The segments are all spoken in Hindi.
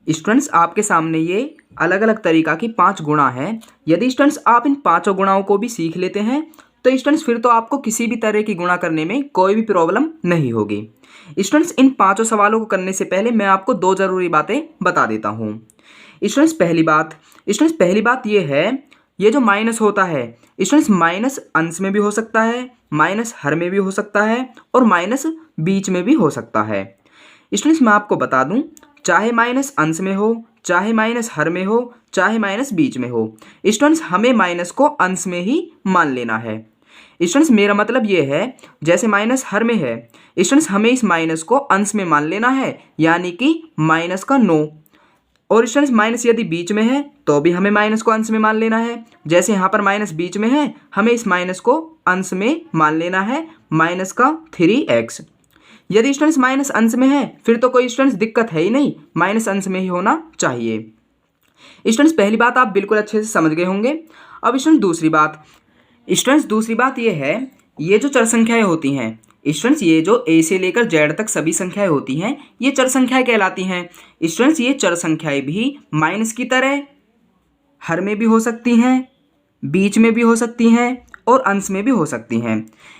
स्टूडेंट्स आपके सामने ये अलग अलग तरीका की 5 गुणा है। यदि स्टूडेंट्स आप इन पांचों गुणाओं को भी सीख लेते हैं तो स्टूडेंट्स फिर तो आपको किसी भी तरह की गुणा करने में कोई भी प्रॉब्लम नहीं होगी। स्टूडेंट्स इन पांचों सवालों को करने से पहले मैं आपको 2 ज़रूरी बातें बता देता हूँ। स्टूडेंट्स पहली बात ये है, ये जो माइनस होता है स्टूडेंट्स माइनस अंश में भी हो सकता है, माइनस हर में भी हो सकता है और माइनस बीच में भी हो सकता है। स्टूडेंट्स मैं आपको बता दूं, चाहे माइनस अंश में हो, चाहे माइनस हर में हो, चाहे माइनस बीच में हो, स्टूडेंट्स हमें माइनस को अंश में ही मान लेना है। स्टूडेंट्स मेरा मतलब ये है, जैसे माइनस हर में है स्टूडेंट्स हमें इस माइनस को अंश में मान लेना है, यानी कि माइनस का 9। और स्टूडेंट्स माइनस यदि बीच में है तो भी हमें माइनस को अंश में मान लेना है। जैसे यहाँ पर माइनस बीच में है, हमें इस माइनस को अंश में मान लेना है, माइनस का 3x। यदि स्टूडेंट्स माइनस अंश में है फिर तो कोई स्टूडेंट्स दिक्कत है ही नहीं, माइनस अंश में ही होना चाहिए। स्टूडेंट्स पहली बात आप बिल्कुल अच्छे से समझ गए होंगे। अब स्टूडेंट्स दूसरी बात ये है, ये जो चर संख्याएं होती हैं स्टूडेंट्स, ये जो a से लेकर z तक सभी संख्याएं होती हैं ये चर संख्याएं कहलाती हैं। स्टूडेंट्स ये चर संख्याएं भी माइनस की तरह हर में भी हो सकती हैं, बीच में भी हो सकती हैं और अंश में भी हो सकती हैं।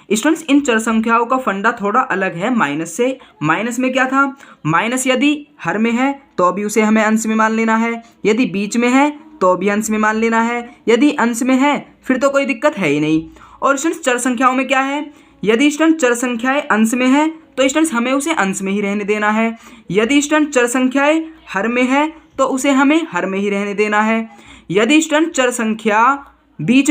स्टूडेंट्स इन चर संख्याओं का फंडा थोड़ा अलग है माइनस से। माइनस में क्या था, माइनस यदि हर में है तो भी उसे हमें अंश में मान लेना है, यदि बीच में है तो भी अंश में मान लेना है, यदि अंश में है फिर तो कोई दिक्कत है ही नहीं। और स्टूडेंट्स चर संख्याओं में क्या है, यदि स्टूडेंट चर संख्याएं अंश में है तो स्टूडेंट्स हमें उसे अंश में ही रहने देना है, यदि स्टूडेंट चर संख्याएं हर में है तो उसे हमें हर में ही रहने देना है, यदि स्टूडेंट चर संख्या बीच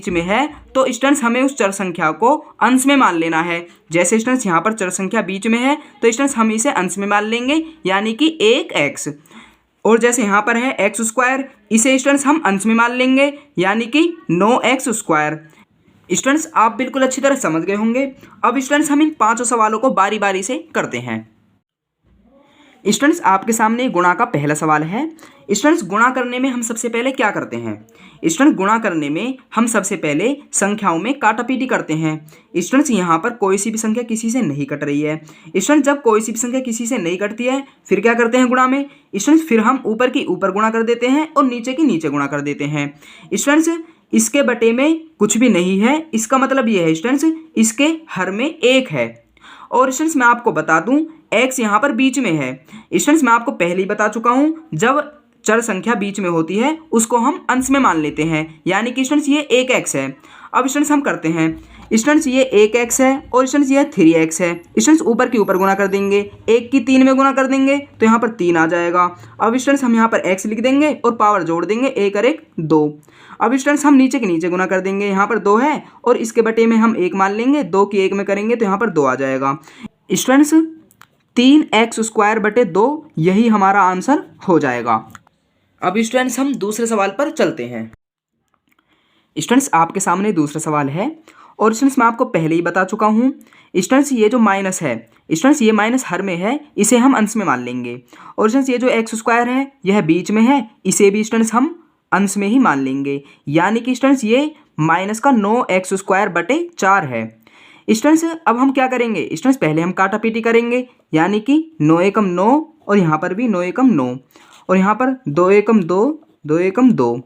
में है तो स्टूडेंट्स हमें उस चर संख्या को अंश में मान लेना है। जैसे स्टूडेंट्स यहाँ पर चर संख्या बीच में है तो स्टूडेंट्स हम इसे अंश में मान लेंगे, यानी कि 1x। और जैसे यहाँ पर है x², इसे स्टूडेंट्स हम अंश में मान लेंगे, यानी कि 9x²। स्टूडेंट्स आप बिल्कुल अच्छी तरह समझ गए होंगे। अब स्टूडेंट्स हम इन पांचों सवालों को बारी बारी से करते हैं। स्टूडेंट्स आपके सामने गुणा का पहला सवाल है। स्टूडेंट्स गुणा करने में हम सबसे पहले क्या करते हैं, स्टूडेंट्स गुणा करने में हम सबसे पहले संख्याओं में काटापीटी करते हैं। स्टूडेंट्स यहाँ पर कोई सी भी संख्या किसी से नहीं कट रही है। स्टूडेंट्स जब कोई सी भी संख्या किसी से नहीं कटती है फिर क्या करते हैं गुणा में, स्टूडेंट्स फिर हम ऊपर की ऊपर गुणा कर देते हैं और नीचे की नीचे गुणा कर देते हैं। स्टूडेंट्स इसके बटे में कुछ भी नहीं है, इसका मतलब ये है स्टूडेंट्स इसके हर में 1 है। और स्टूडेंट्स मैं आपको बता दूं x यहाँ पर बीच में है। स्टूडेंट्स मैं आपको पहले ही बता चुका हूँ, जब चर संख्या बीच में होती है उसको हम अंश में मान लेते हैं, यानी कि स्टूडेंट्स ये 1x है। अब स्टूडेंट्स हम करते हैं, स्टूडेंट्स ये 1x है और स्टूडेंट्स ये 3x है। स्टूडेंट्स ऊपर की ऊपर गुणा कर देंगे, 1 की 3 में गुणा कर देंगे तो यहाँ पर 3 आ जाएगा। अब स्टूडेंट्स हम यहाँ पर x लिख देंगे और पावर जोड़ देंगे, 1 और 1 2। अब स्टूडेंट्स हम नीचे के नीचे गुणा कर देंगे, यहाँ पर 2 है और इसके बटे में हम 1 मान लेंगे, 2 की 1 में करेंगे तो यहाँ पर 2 आ जाएगा। स्टूडेंट्स 3x² बटे 2 यही हमारा आंसर हो जाएगा। अब स्टूडेंट्स हम दूसरे सवाल पर चलते हैं। स्टूडेंट्स आपके सामने दूसरा सवाल है और स्टूडेंट्स मैं आपको पहले ही बता चुका हूँ। स्टूडेंट्स ये जो माइनस है स्टूडेंट्स ये माइनस हर में है, इसे हम अंश में मान लेंगे। और स्टूडेंट्स ये जो x² है यह बीच में है, इसे भी स्टूडेंट्स हम अंश में ही मान लेंगे, यानी कि स्टूडेंट्स ये माइनस का 9x² बटे 4 है। स्टूडेंट्स अब हम क्या करेंगे, स्टूडेंट्स पहले हम काटापीटी करेंगे, यानी कि 9 एकम 9 और यहाँ पर भी 9 एकम 9 और यहाँ पर 2 एकम 2 2 एकम 2।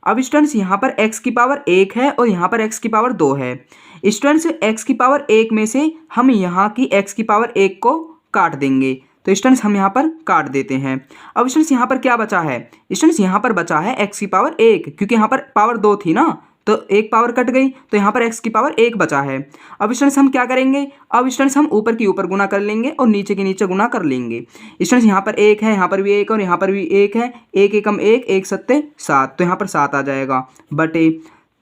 अब स्टूडेंट्स यहाँ पर x की पावर 1 है और यहाँ पर x की पावर 2 है। स्टूडेंट्स x की पावर 1 में से हम यहाँ की x की पावर 1 को काट देंगे, तो स्टूडेंट्स हम यहाँ पर काट देते हैं। अब स्टूडेंट्स यहाँ पर क्या बचा है, स्टूडेंट्स यहाँ पर बचा है x की पावर 1, क्योंकि यहाँ पर पावर 2 थी ना, तो एक पावर कट गई तो यहाँ पर x की पावर 1 बचा है। अब स्टूडेंट्स हम क्या करेंगे, अब स्टूडेंट्स हम ऊपर की ऊपर गुणा कर लेंगे और नीचे की नीचे गुणा कर लेंगे। स्टूडेंट्स यहाँ पर 1 है, यहाँ पर भी 1 और यहाँ पर भी 1 है, 1 एकम 1 1 सत्ते 7, तो यहाँ पर 7 आ जाएगा, बटे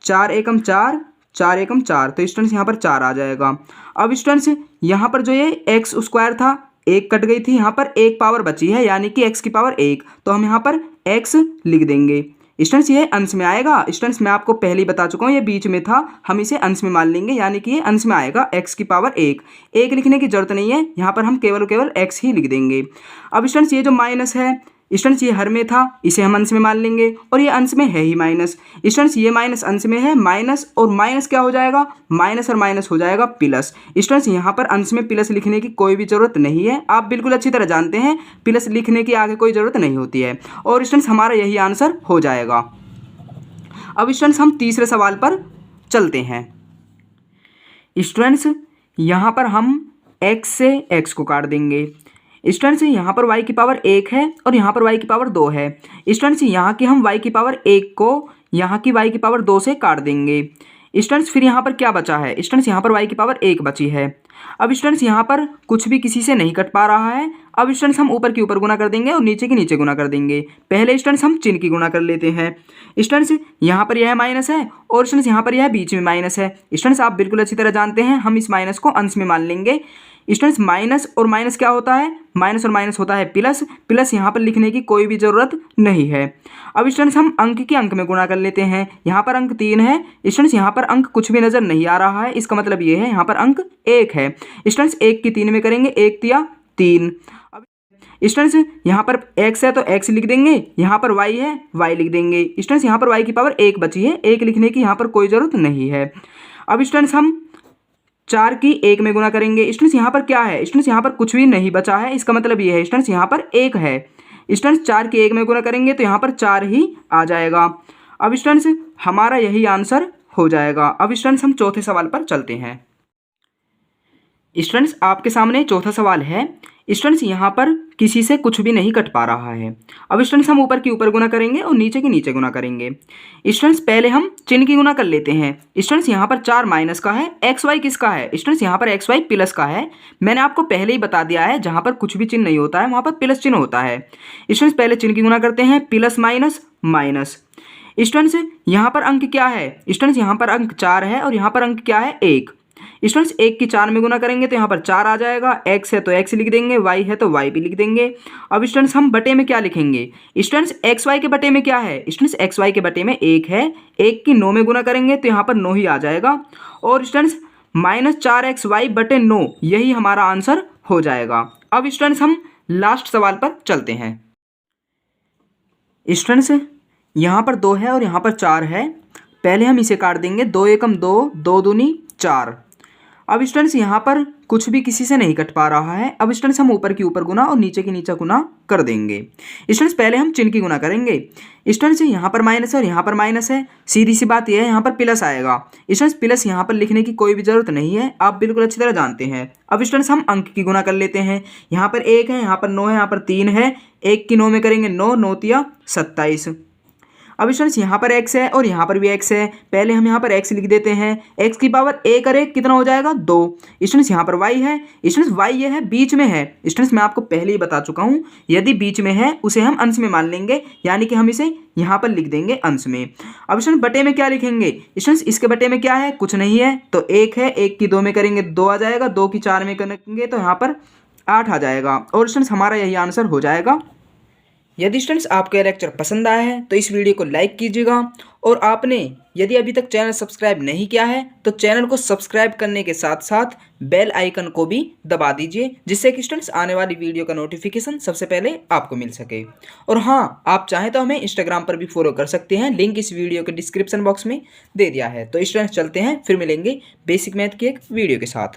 4 एकम 4 4 एकम 4, तो स्टूडेंट्स यहाँ पर 4 आ जाएगा। अब स्टूडेंट्स यहाँ पर जो ये x² था 1 कट गई थी, यहाँ पर 1 पावर बची है, यानी कि x की पावर 1, तो हम यहाँ पर x लिख देंगे। स्टूडेंट्स ये अंश में आएगा। स्टूडेंट्स मैं आपको पहले ही बता चुका हूँ ये बीच में था, हम इसे अंश में मान लेंगे, यानी कि ये अंश में आएगा x की पावर 1। 1 लिखने की जरूरत नहीं है, यहाँ पर हम केवल x ही लिख देंगे। अब स्टूडेंट्स ये जो माइनस है स्टूडेंट्स ये हर में था, इसे हम अंश में मान लेंगे, और ये अंश में है ही माइनस। स्टूडेंट्स ये माइनस अंश में है, माइनस और माइनस क्या हो जाएगा, माइनस और माइनस हो जाएगा प्लस। स्टूडेंट्स यहाँ पर अंश में प्लस लिखने की कोई भी ज़रूरत नहीं है, आप बिल्कुल अच्छी तरह जानते हैं प्लस लिखने की आगे कोई ज़रूरत नहीं होती है, और स्टूडेंट्स हमारा यही आंसर हो जाएगा। अब स्टूडेंट्स हम तीसरे सवाल पर चलते हैं। स्टूडेंट्स यहाँ पर हम x से x को काट देंगे। स्टूडेंट्स यहाँ पर y की पावर 1 है और यहाँ पर y की पावर 2 है। स्टूडेंट्स यहाँ की हम y की पावर 1 को यहाँ की y की पावर 2 से काट देंगे। स्टूडेंट्स फिर यहाँ पर क्या बचा है, स्टूडेंट्स यहाँ पर y की पावर 1 बची है। अब स्टूडेंट्स यहाँ पर कुछ भी किसी से नहीं कट पा रहा है। अब स्टूडेंट्स हम ऊपर के ऊपर गुना कर देंगे और नीचे के नीचे गुना कर देंगे। पहले स्टूडेंट्स हम चिन्ह की गुना कर लेते हैं। स्टूडेंट्स यहाँ पर यह माइनस है और स्टूडेंट्स यहाँ पर यह बीच में माइनस है। स्टूडेंट्स आप बिल्कुल अच्छी तरह जानते हैं हम इस माइनस को अंश में मान लेंगे। स्टूडेंट्स माइनस और माइनस क्या होता है, माइनस और माइनस होता है प्लस। प्लस यहाँ पर लिखने की कोई भी ज़रूरत नहीं है। अब स्टूडेंट्स हम अंक के अंक में गुणा कर लेते हैं। यहाँ पर अंक 3 है। स्टूडेंट्स यहाँ पर अंक कुछ भी नज़र नहीं आ रहा है, इसका मतलब ये है यहाँ पर अंक 1 है। स्टूडेंट्स 1 की 3 में करेंगे, 1 तिया 3। अब स्टूडेंट्स यहाँ पर x है तो x लिख देंगे, यहाँ पर y है y लिख देंगे। स्टूडेंट्स यहाँ पर y की पावर 1 बची है, 1 लिखने की यहाँ पर कोई ज़रूरत नहीं है। अब स्टूडेंट्स हम 4 की 1 में गुना करेंगे। स्टूडेंट्स यहाँ पर क्या है, स्टूडेंट्स यहाँ पर कुछ भी नहीं बचा है, इसका मतलब ये है स्टूडेंट्स यहाँ पर 1 है। स्टूडेंट्स 4 की 1 में गुना करेंगे तो यहाँ पर 4 ही आ जाएगा। अब स्टूडेंट्स हमारा यही आंसर हो जाएगा। अब स्टूडेंट्स हम चौथे सवाल पर चलते हैं। स्टूडेंट्स आपके सामने चौथा सवाल है। स्टूडेंट्स यहाँ पर किसी से कुछ भी नहीं कट पा रहा है। अब स्टूडेंट्स हम ऊपर की ऊपर गुना करेंगे और नीचे की नीचे गुना करेंगे। स्टूडेंट्स पहले हम चिन्ह की गुना कर लेते हैं। स्टूडेंट्स यहाँ पर 4 माइनस का है, एक्स वाई किसका है, स्टूडेंट्स यहाँ पर एक्स वाई प्लस का है। मैंने आपको पहले ही बता दिया है जहाँ पर कुछ भी चिन्ह नहीं होता है वहाँ पर प्लस चिन्ह होता है। स्टूडेंट्स पहले चिन्ह की गुना करते हैं, प्लस माइनस माइनस। स्टूडेंट्स यहाँ पर अंक क्या है, स्टूडेंट्स यहाँ पर अंक 4 है और यहाँ पर अंक क्या है 1। स्टूडेंट्स 1 की 4 में गुना करेंगे तो यहाँ पर 4 आ जाएगा। x है तो x लिख देंगे, y है तो y भी लिख देंगे। अब स्टूडेंट्स हम बटे में क्या लिखेंगे, स्टूडेंट्स एक्स वाई के बटे में क्या है, स्टूडेंट्स एक्स वाई के बटे में 1 है। 1 की 9 में गुना करेंगे तो यहाँ पर 9 ही आ जाएगा। और स्टूडेंट्स -4xy बटे 9 यही हमारा आंसर हो जाएगा। अब स्टूडेंट्स हम लास्ट सवाल पर चलते हैं। स्टूडेंट्स यहाँ पर 2 है और यहाँ पर 4 है। पहले हम इसे काट देंगे, 2 एकम 2, 2 दूनी 4। अब स्टूडेंट्स यहाँ पर कुछ भी किसी से नहीं कट पा रहा है। अब स्टूडेंट्स हम ऊपर की ऊपर गुना और नीचे की नीचे गुना कर देंगे। स्टूडेंट्स पहले हम चिन्ह की गुना करेंगे। स्टूडेंट्स यहाँ पर माइनस है और यहाँ पर माइनस है, सीधी सी बात यह है यहाँ पर प्लस आएगा। स्टूडेंट्स प्लस यहाँ पर लिखने की कोई भी ज़रूरत नहीं है, आप बिल्कुल अच्छी तरह जानते हैं। अब स्टूडेंट्स हम अंक की गुना कर लेते हैं। यहाँ पर 1 है, यहाँ पर 9 है, यहाँ पर 3 है। 1 की 9 में करेंगे 9, 9 तिया 27। अब स्टूडेंट्स यहाँ पर x है और यहाँ पर भी x है। पहले हम यहाँ पर x लिख देते हैं। x की पावर 1 और 1 कितना हो जाएगा 2। स्टूडेंट्स यहाँ पर y है, स्टूडेंट्स y ये है बीच में है। स्टूडेंट्स मैं आपको पहले ही बता चुका हूँ यदि बीच में है उसे हम अंश में मान लेंगे, यानी कि हम इसे यहाँ पर लिख देंगे अंश में। अब स्टूडेंट्स बटे में क्या लिखेंगे, स्टूडेंट्स इसके बटे में क्या है, कुछ नहीं है तो 1 है। 1 की 2 में करेंगे 2 आ जाएगा, 2 की 4 में करेंगे तो यहाँ पर 8 आ जाएगा। और स्टूडेंट्स हमारा यही आंसर हो जाएगा। यदि स्टूडेंट्स आपको यह लेक्चर पसंद आया है तो इस वीडियो को लाइक कीजिएगा, और आपने यदि अभी तक चैनल सब्सक्राइब नहीं किया है तो चैनल को सब्सक्राइब करने के साथ साथ बेल आइकन को भी दबा दीजिए, जिससे कि स्टूडेंट्स आने वाली वीडियो का नोटिफिकेशन सबसे पहले आपको मिल सके। और हाँ, आप चाहें तो हमें इंस्टाग्राम पर भी फॉलो कर सकते हैं, लिंक इस वीडियो के डिस्क्रिप्शन बॉक्स में दे दिया है। तो स्टूडेंट्स चलते हैं, फिर मिलेंगे बेसिक मैथ की एक वीडियो के साथ।